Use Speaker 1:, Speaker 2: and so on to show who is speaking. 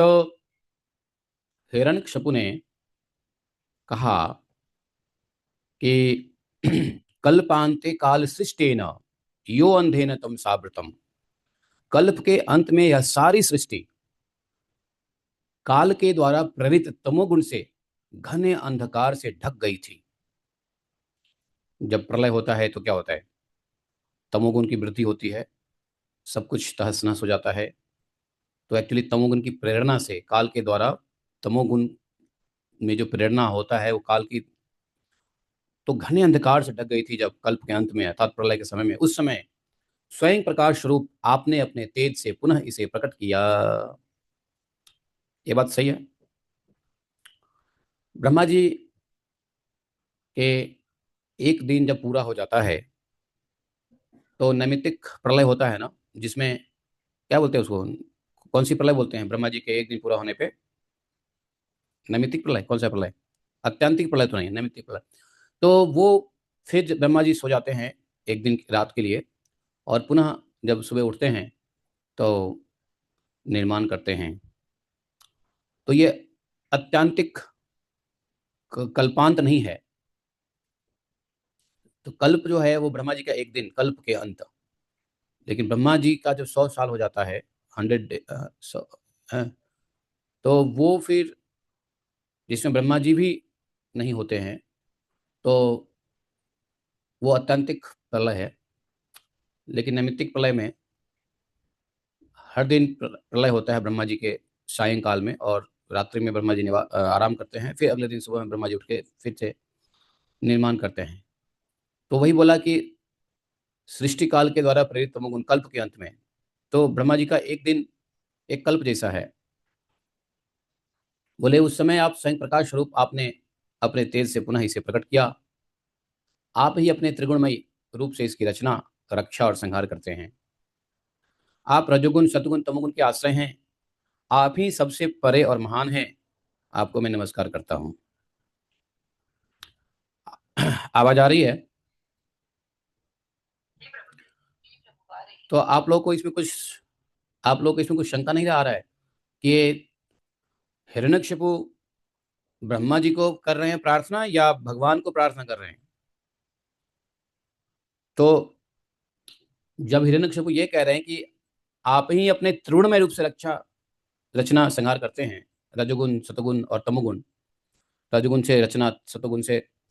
Speaker 1: तो हिरण्यकशिपु ने कहा कि कल्पांते काल सृष्टेन यो अंधेन तम सावृतम। कल्प के अंत में यह सारी सृष्टि काल के द्वारा प्रेरित तमोगुण से घने अंधकार से ढक गई थी। जब प्रलय होता है तो क्या होता है? तमोगुण की वृद्धि होती है, सब कुछ तहस नहस हो जाता है। तो एक्चुअली तमोगुण की प्रेरणा से काल के द्वारा तमोगुण में जो प्रेरणा होता है वो काल की तो घने अंधकार से ढक गई थी। जब कल्प के अंत में अर्थात प्रलय के समय में, उस समय स्वयं प्रकाश स्वरूप आपने अपने तेज से पुनः इसे प्रकट किया। ये बात सही है। ब्रह्मा जी के एक दिन जब पूरा हो जाता है तो नैमित्तिक प्रलय होता है ना, जिसमें क्या बोलते हैं उसको, कौन सी प्रलय बोलते हैं ब्रह्मा जी के एक दिन पूरा होने पे? नैमित्तिक प्रलय? कौन सा प्रलय? अत्यांतिक प्रलय तो नहीं, नैमित्तिक प्रलय। तो वो फिर जब ब्रह्मा जी सो जाते हैं एक दिन रात के लिए, और पुनः जब सुबह उठते हैं तो निर्माण करते हैं। तो ये अत्यांतिक कल्पांत नहीं है। तो कल्प जो है वो ब्रह्मा जी का एक दिन, कल्प के अंत। लेकिन ब्रह्मा जी का जब 100 साल हो जाता है, 100 तो वो फिर जिसमें ब्रह्मा जी भी नहीं होते हैं, तो वो अत्यंतिक प्रलय है। लेकिन नैमित्तिक प्रलय में हर दिन प्रलय होता है ब्रह्मा जी के सायंकाल में, और रात्रि में ब्रह्मा जी आराम करते हैं, फिर अगले दिन सुबह में ब्रह्मा जी उठ के फिर से निर्माण करते हैं। तो वही बोला कि सृष्टि काल के द्वारा प्रेरित तमोगुण कल्प के अंत में, तो ब्रह्मा जी का एक दिन एक कल्प जैसा है। बोले उस समय आप स्वयं प्रकाश स्वरूप आपने अपने तेज से पुनः इसे प्रकट किया। आप ही अपने त्रिगुणमयी रूप से इसकी रचना, रक्षा और संहार करते हैं। आप रजोगुण सतगुण तमोगुण के आश्रय हैं। आप ही सबसे परे और महान हैं। आपको मैं नमस्कार करता हूं। आवाज आ रही है? तो आप लोग को इसमें कुछ शंका नहीं आ रहा है कि हिरण्यकशिपु ब्रह्मा जी को कर रहे हैं प्रार्थना या भगवान को प्रार्थना कर रहे हैं? तो जब हिरण्यकशिपु ये कह रहे हैं कि आप ही अपने त्रिगुणमय रूप से रचना संहार करते हैं, रजोगुण सतगुण और तमोगुण, रजोगुण से रचना, सतोगुण से